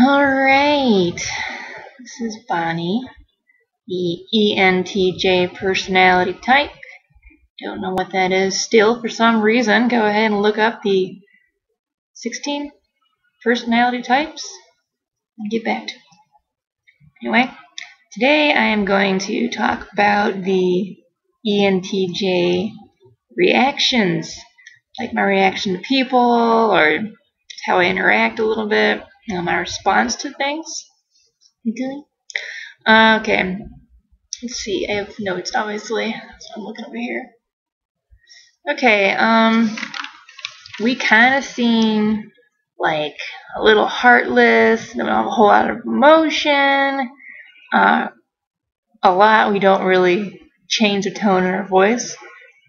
Alright, this is Bonnie, the ENTJ personality type. Don't know what that is still for some reason. Go ahead and look up the 16 personality types and get back to it. Anyway, today I am going to talk about the ENTJ reactions, like my reaction to people or how I interact a little bit. My response to things. Okay. Let's see. I have notes, obviously. So I'm looking over here. Okay. We kind of seem like a little heartless. Don't have a whole lot of emotion. A lot. We don't really change the tone in our voice.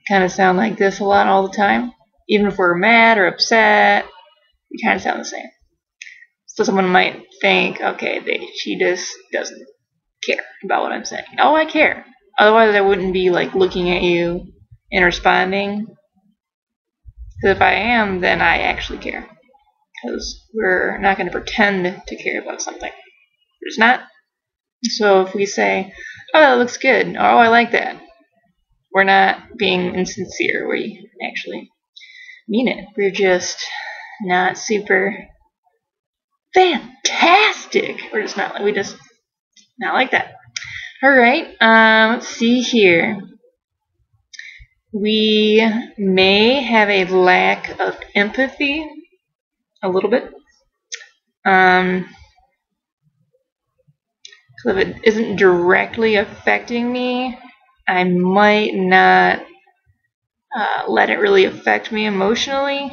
Kind of sound like this a lot all the time. Even if we're mad or upset, we kind of sound the same. So someone might think, okay, she just doesn't care about what I'm saying. Oh, I care. Otherwise, I wouldn't be like looking at you and responding. Because if I am, then I actually care. Because we're not going to pretend to care about something. We're just not. So if we say, oh, that looks good, or oh, I like that, we're not being insincere. We actually mean it. We're just not super fantastic. We're just not. We just not like that. All right. Let's see here. We may have a lack of empathy, a little bit. So if it isn't directly affecting me, I might not let it really affect me emotionally,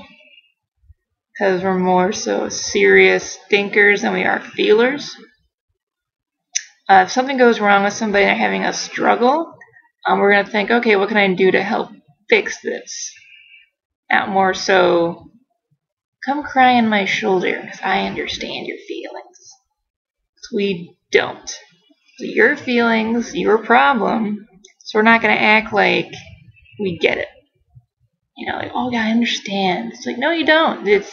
because we're more so serious thinkers than we are feelers. If something goes wrong with somebody and they're having a struggle, we're going to think, okay, what can I do to help fix this? Not more so, come cry on my shoulder because I understand your feelings. We don't. So your feelings, your problem, so we're not going to act like we get it. Like, oh yeah, I understand. It's like, no, you don't. It's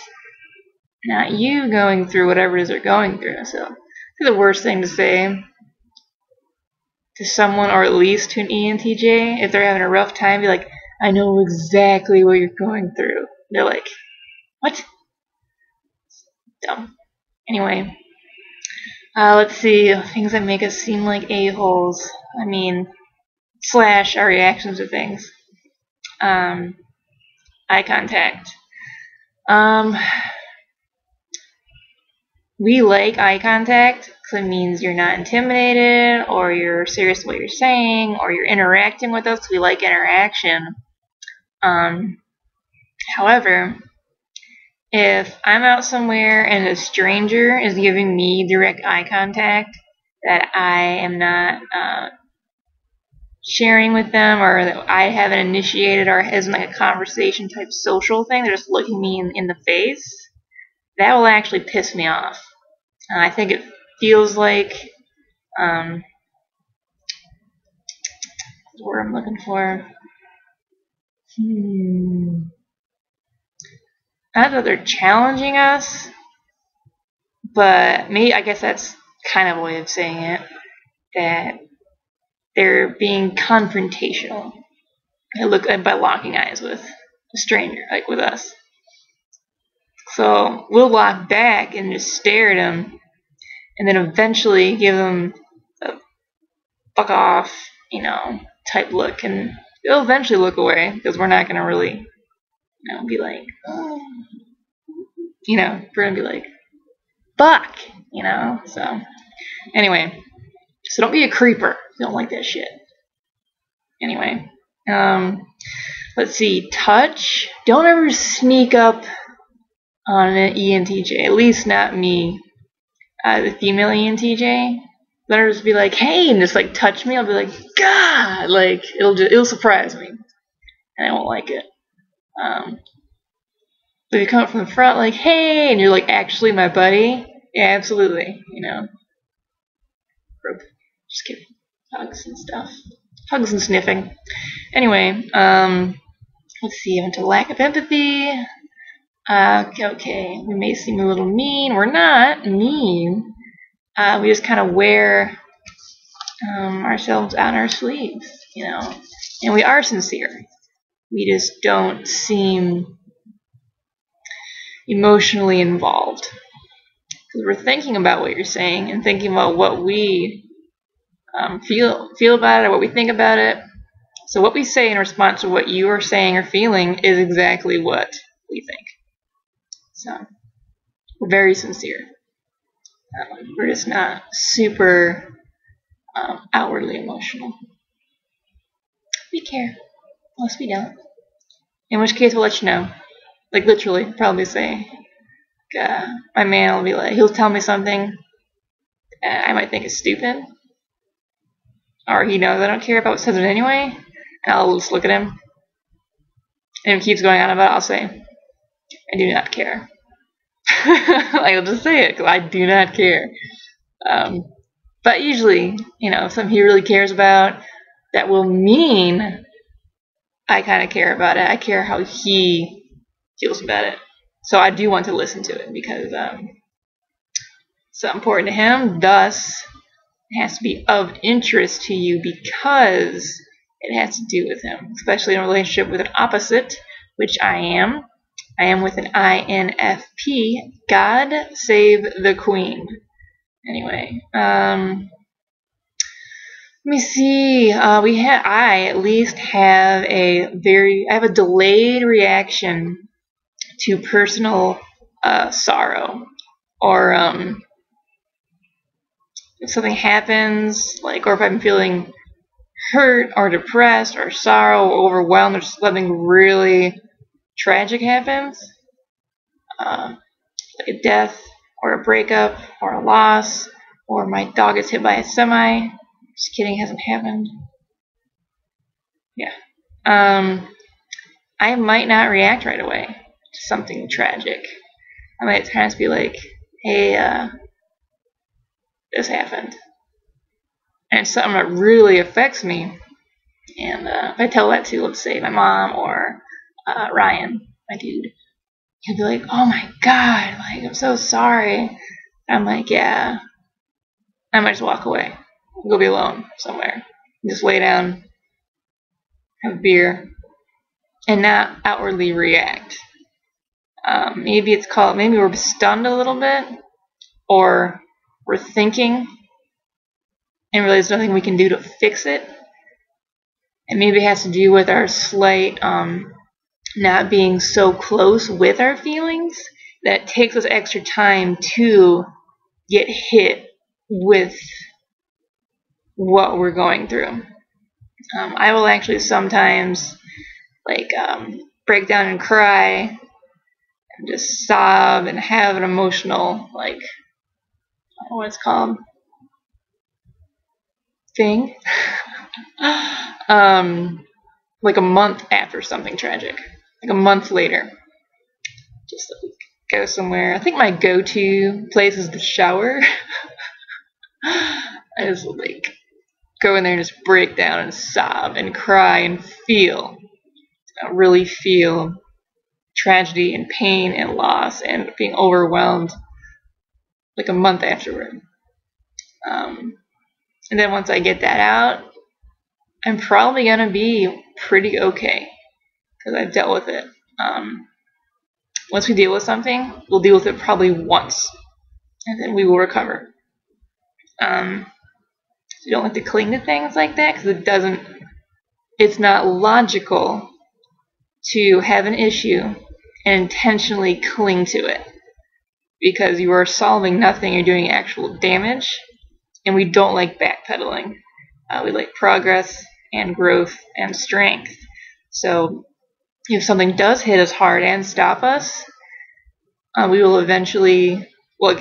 not you going through whatever it is they're going through. So it's the worst thing to say to someone, or at least to an ENTJ, if they're having a rough time, be like, I know exactly what you're going through. They're like, what? Dumb. Anyway, let's see, things that make us seem like a-holes. / our reactions to things. Eye contact. We like eye contact because it means you're not intimidated, or you're serious in what you're saying, or you're interacting with us. We like interaction. However, if I'm out somewhere and a stranger is giving me direct eye contact that I am not sharing with them, or that I haven't initiated, or isn't like a conversation type social thing, they're just looking me in the face, that will actually piss me off. I think it feels like the word I'm looking for. Not that they're challenging us, but I guess that's kind of a way of saying it, that they're being confrontational. By locking eyes with a stranger, like with us. So we'll lock back and just stare at them, and then eventually give them a fuck off, type look, and they'll eventually look away, because we're not going to really, be like, oh. We're going to be like, fuck, so anyway, so don't be a creeper. You don't like that shit. Anyway, let's see, touch. Don't ever sneak up on an ENTJ, at least not me. The female ENTJ, let her just be like, hey, and just like touch me. I'll be like, God, like it'll surprise me, and I won't like it. But if you come up from the front, like, hey, and you're like actually my buddy, yeah, absolutely, Just kidding. Hugs and stuff. Hugs and sniffing. Anyway, let's see. I went to lack of empathy. Okay, we may seem a little mean. We're not mean. We just kind of wear ourselves on our sleeves, you know. And we are sincere. We just don't seem emotionally involved. Because we're thinking about what you're saying and thinking about what we feel about it or what we think about it. So what we say in response to what you are saying or feeling is exactly what we think. So we're very sincere. We're just not super outwardly emotional. We care. Unless we don't. In which case we'll let you know. Like literally, probably say, my man will be like, he'll tell me something I might think is stupid. Or he knows I don't care about what says it anyway. And I'll just look at him. And if he keeps going on about it, I'll say, I do not care. I'll just say it, because I do not care. But usually, you know, something he really cares about, that will mean I kind of care about it. I care how he feels about it. So I do want to listen to it, because it's so important to him. Thus, it has to be of interest to you because it has to do with him, especially in a relationship with an opposite, which I am. I am with an INFP. God save the Queen. Anyway, let me see. I at least have I have a delayed reaction to personal sorrow, or if something happens, like, or if I'm feeling hurt or depressed or sorrow or overwhelmed or something really tragic happens, like a death or a breakup or a loss, or my dog gets hit by a semi. Just kidding, hasn't happened. Yeah. I might not react right away to something tragic. I might at times be like, hey, this happened. And it's something that really affects me. And if I tell that to, let's say, my mom or Ryan, my dude, he'll be like, oh my God, like, I'm so sorry. I'm like, yeah. I might just walk away. Go be alone somewhere. Just lay down, have a beer, and not outwardly react. Maybe we're stunned a little bit, or we're thinking and realize there's nothing we can do to fix it. And maybe it has to do with our slight not being so close with our feelings that it takes us extra time to get hit with what we're going through. I will actually sometimes break down and cry and just sob and have an emotional, I don't know what it's called, thing. Like a month after something tragic. Like a month later. Just go somewhere. I think my go-to place is the shower. I just go in there and just break down and sob and cry and really feel tragedy and pain and loss and being overwhelmed like a month afterward. And then once I get that out, I'm probably going to be pretty okay because I've dealt with it. Once we deal with something, we'll deal with it probably once, and then we will recover. You don't like to cling to things like that because it's not logical to have an issue and intentionally cling to it, because you are solving nothing, you're doing actual damage, and we don't like backpedaling. We like progress and growth and strength. So if something does hit us hard and stop us, we will eventually, we'll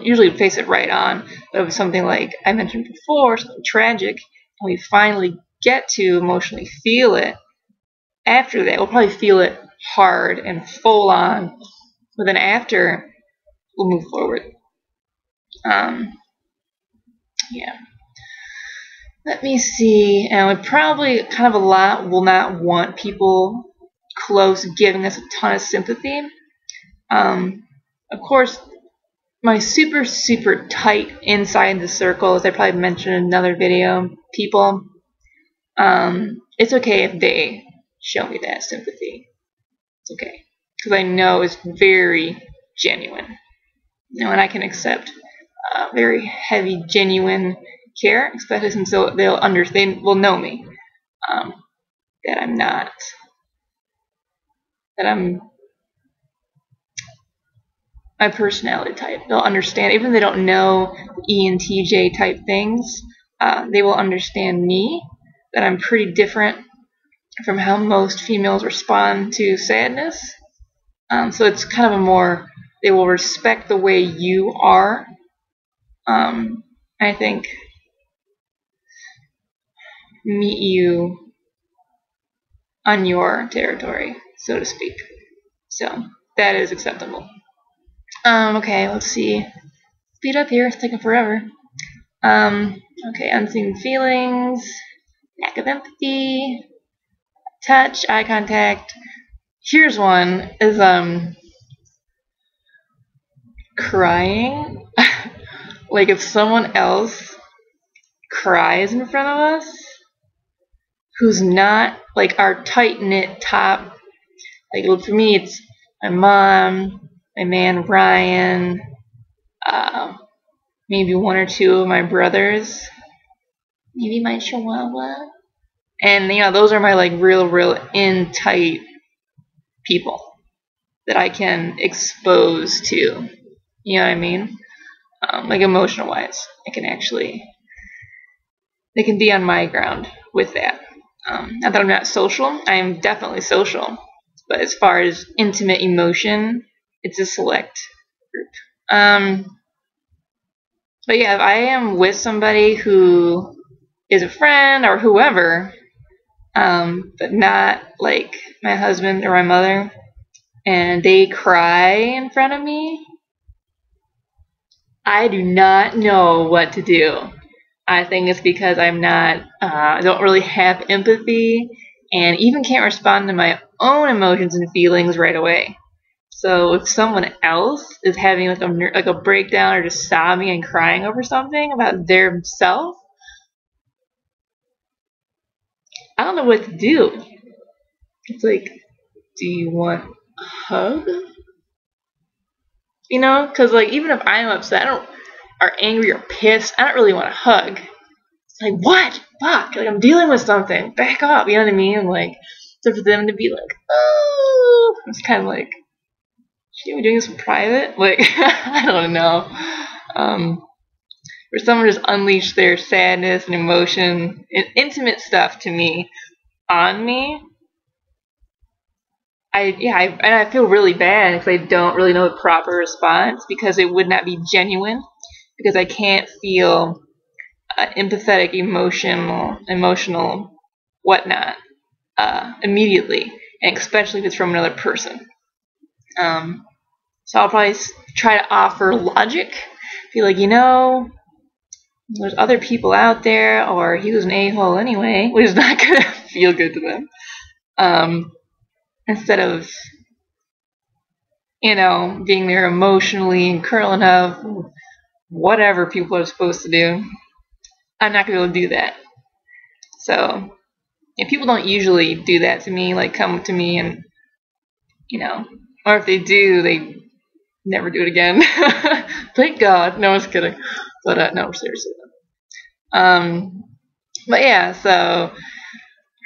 usually face it right on. But if it's something like I mentioned before, something tragic, and we finally get to emotionally feel it, after that, we'll probably feel it hard and full on. But then after, we'll move forward. Yeah. Let me see. And we probably kind of a lot will not want people close giving us a ton of sympathy. Of course, my super, super tight inside the circle, as I probably mentioned in another video, people, it's okay if they show me that sympathy. It's okay. Because I know it's very genuine. You know, and I can accept very heavy, genuine care, especially since they'll understand, will know me, that I'm not, that I'm my personality type. They'll understand, even if they don't know ENTJ type things, they will understand me, that I'm pretty different from how most females respond to sadness. So it's kind of a more, they will respect the way you are. I think meet you on your territory, so to speak. So that is acceptable. Okay, let's see. Speed up here, it's taking forever. Okay, unseen feelings, lack of empathy, touch, eye contact. Here's one, is crying. Like if someone else cries in front of us, who's not like our tight-knit top, like for me it's my mom, my man Ryan, maybe one or two of my brothers, maybe my chihuahua, and you know, those are my like real in tight people that I can expose to, you know what I mean? Like emotional wise, I can actually, they can be on my ground with that. Not that I'm not social, I am definitely social, but as far as intimate emotion, it's a select group. But yeah, if I am with somebody who is a friend or whoever, but not like my husband or my mother, and they cry in front of me, I do not know what to do. I think it's because I'm not, I don't really have empathy, and even can't respond to my own emotions and feelings right away. So if someone else is having like a breakdown or just sobbing and crying over something about their self, I don't know what to do. It's like, do you want a hug? You know, because like even if I'm upset, or angry or pissed, I don't really want a hug. It's like, what? Fuck, like I'm dealing with something. Back up, you know what I mean? Like, so for them to be like, oh, it's kind of like, should we be doing this in private? Like, I don't know. For someone to just unleash their sadness and emotion and intimate stuff to me, on me, I feel really bad because I don't really know the proper response, because it would not be genuine, because I can't feel empathetic, emotional whatnot immediately, and especially if it's from another person. So I'll probably try to offer logic, be like, you know, there's other people out there, or he was an a-hole anyway, which is not going to feel good to them. Instead of, you know, being there emotionally and curling up, whatever people are supposed to do, I'm not going to be able to do that. So, yeah, people don't usually do that to me, like come to me and, you know, or if they do, they never do it again. Thank God. No, I was kidding. But, no, seriously. But yeah, so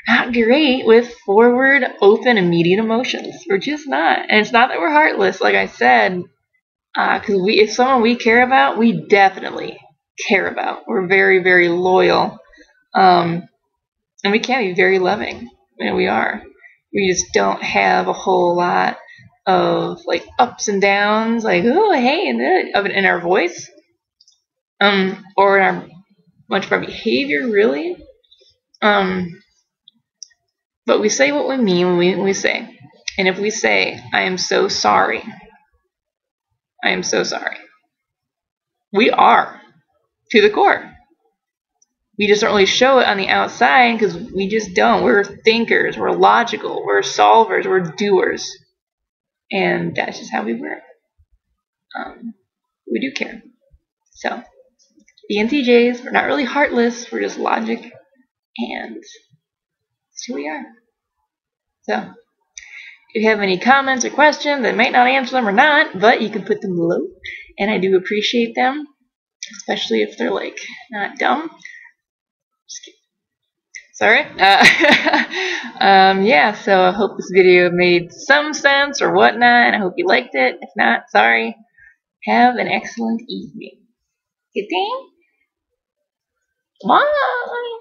not great with forward, open, immediate emotions. We're just not. And it's not that we're heartless, like I said, because if someone we care about, we definitely care about. We're very, very loyal. And we can be very loving. I mean, we are. We just don't have a whole lot of like ups and downs, like, oh, hey, in our voice, or in our much of our behavior, really. But we say what we mean when we say. And if we say, I am so sorry, I am so sorry, we are, to the core. We just don't really show it on the outside because we just don't. We're thinkers, we're logical, we're solvers, we're doers. and that's just how we work. We do care. So, the ENTJs, we're not really heartless, we're just logic, and that's who we are. So, if you have any comments or questions, I might not answer them or not, but you can put them below, and I do appreciate them, especially if they're, like, not dumb. Just kidding. Sorry. Yeah, so I hope this video made some sense or whatnot, and I hope you liked it. If not, sorry. Have an excellent evening. Good day. Bye.